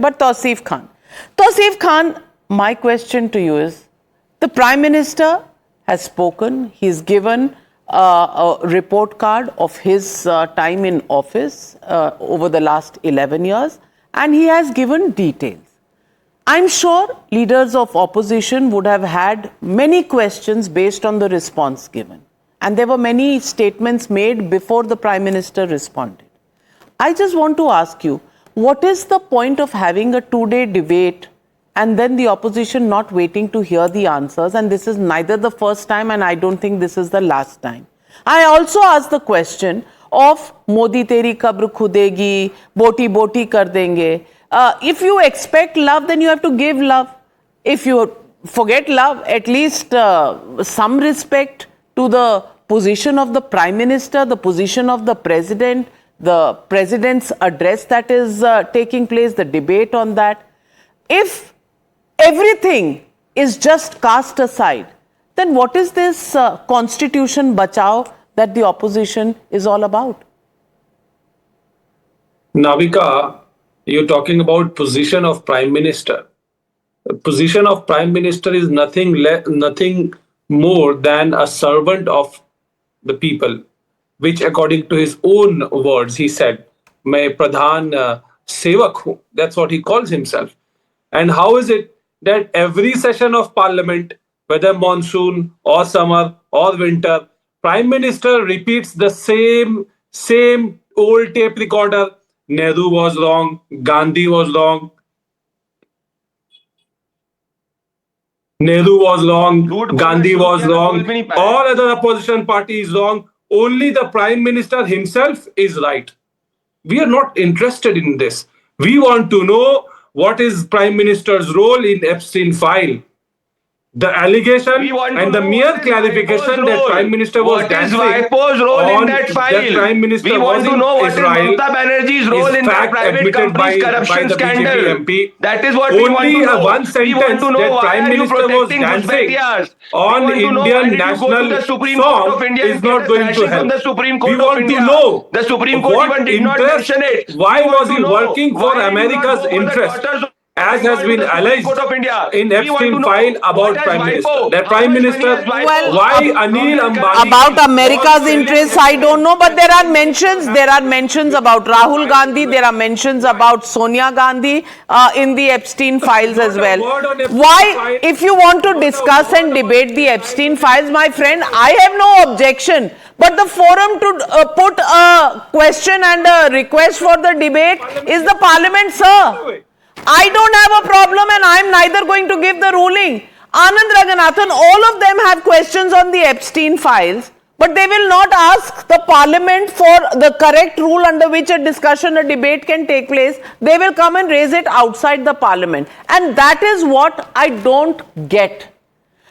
But Tausif Khan, my question to you is, the Prime Minister has spoken, he's given a report card of his time in office over the last 11 years, and he has given details. I'm sure leaders of opposition would have had many questions based on the response given. And there were many statements made before the Prime Minister responded. I just want to ask you, what is the point of having a two-day debate and then the opposition not waiting to hear the answers? And this is neither the first time, and I don't think this is the last time. I also asked the question of Modi teri kabr khudegi, boti boti kar denge. If you expect love, then you have to give love. If you forget love, at least some respect to the position of the Prime Minister, the position of the President, the President's address that is taking place, the debate on that. If everything is just cast aside, then what is this Constitution Bachao that the opposition is all about? Navika, you're talking about position of Prime Minister. The position of Prime Minister is nothing more than a servant of the people, which according to his own words, he said, "Main Pradhan Sevak hu." That's what he calls himself. And how is it that every session of Parliament, whether monsoon or summer or winter, Prime Minister repeats the same old tape recorder? Nehru was wrong, Gandhi was wrong, Nehru was wrong, Gandhi was wrong, all other opposition parties wrong, only the Prime Minister himself is right. We are not interested in this. We want to know what is Prime Minister's role in Epstein file. The allegation and the mere clarification that Prime Minister was dancing what is WIPO's role in that file? That Prime Minister we want to know what Israel is Mamata Banerjee's role in that private company's corruption scandal. MP. That is what we want to know. One sentence we want to know that why Prime are you Minister was protecting dancing on Indian national song is not going to help. The Supreme Court we want of India. to know The Supreme Court even did not mention it. Why was he working for America's interest? As has been alleged in Epstein file about Prime Minister. That Prime Minister, why Anil Ambani... About America's interests, I don't know, but there are mentions. There are mentions about Rahul Gandhi. There are mentions about Sonia Gandhi in the Epstein files as well. Why, if you want to discuss and debate the Epstein files, my friend, I have no objection. But the forum to put a question and a request for the debate is the Parliament, sir. I don't have a problem, and I'm neither going to give the ruling. Anand Raghunathan, all of them have questions on the Epstein files, but they will not ask the Parliament for the correct rule under which a discussion, a debate can take place. They will come and raise it outside the Parliament. And that is what I don't get.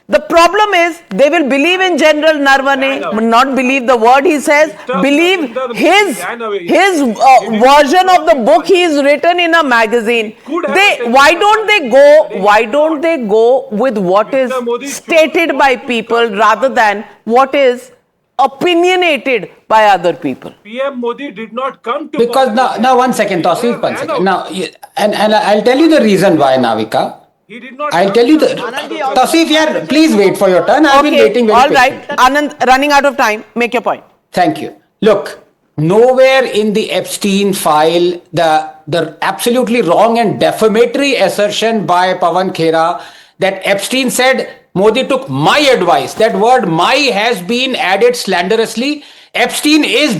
The problem is, they will believe in General Narwane, not believe the word he says, believe his version of the book he has written in a magazine. Why don't they go with what is stated by people rather than what is opinionated by other people? PM Modi did not come to... Because now 1 second, Tausif, 1 second. Now, and I'll tell you the reason why, Navika. He did not. I'll tell you the... Tausif, yeah, please wait for your turn. I've been waiting very patiently. All right. Anand, running out of time. Make your point. Thank you. Look, nowhere in the Epstein file, the absolutely wrong and defamatory assertion by Pawan Khera that Epstein said, Modi took my advice. That word "my" has been added slanderously. Epstein is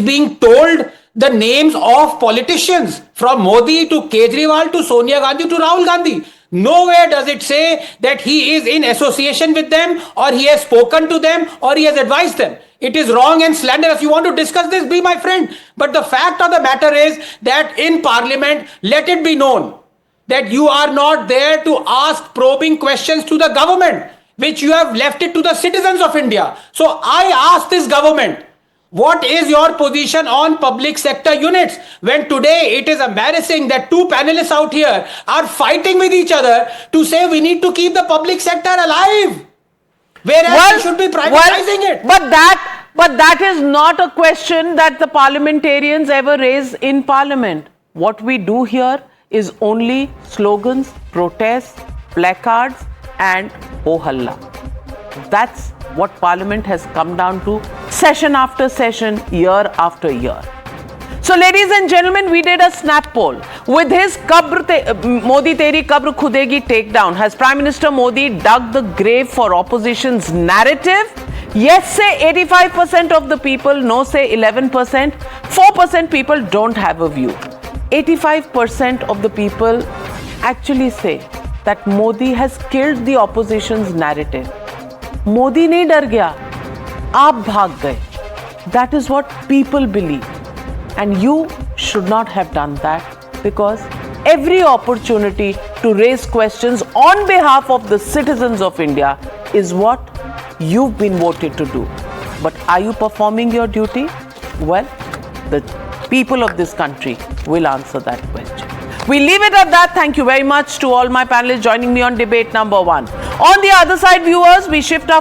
being told the names of politicians from Modi to Kejriwal to Sonia Gandhi to Rahul Gandhi. Nowhere does it say that he is in association with them or he has spoken to them or he has advised them. It is wrong and slanderous. You want to discuss this, be my friend. But the fact of the matter is that in Parliament, let it be known that you are not there to ask probing questions to the government, which you have left it to the citizens of India. So I ask this government, what is your position on public sector units? When today it is embarrassing that two panelists out here are fighting with each other to say we need to keep the public sector alive, whereas we should be privatizing it. But that is not a question that the parliamentarians ever raise in Parliament. what we do here is only slogans, protests, placards, and ho halla. That's what Parliament has come down to, session after session, year after year. So, ladies and gentlemen, we did a snap poll. With his Modi Teri Kabr Khudegi takedown, has Prime Minister Modi dug the grave for opposition's narrative? Yes, say 85% of the people, no, say 11%, 4% people don't have a view. 85% of the people actually say that Modi has killed the opposition's narrative. Modi nahi dar gaya, aap bhag gaye. That is what people believe. And you should not have done that, because every opportunity to raise questions on behalf of the citizens of India is what you've been voted to do. But are you performing your duty? Well, the people of this country will answer that question. We leave it at that. Thank you very much to all my panelists joining me on debate number 1. On the other side, viewers, we shift our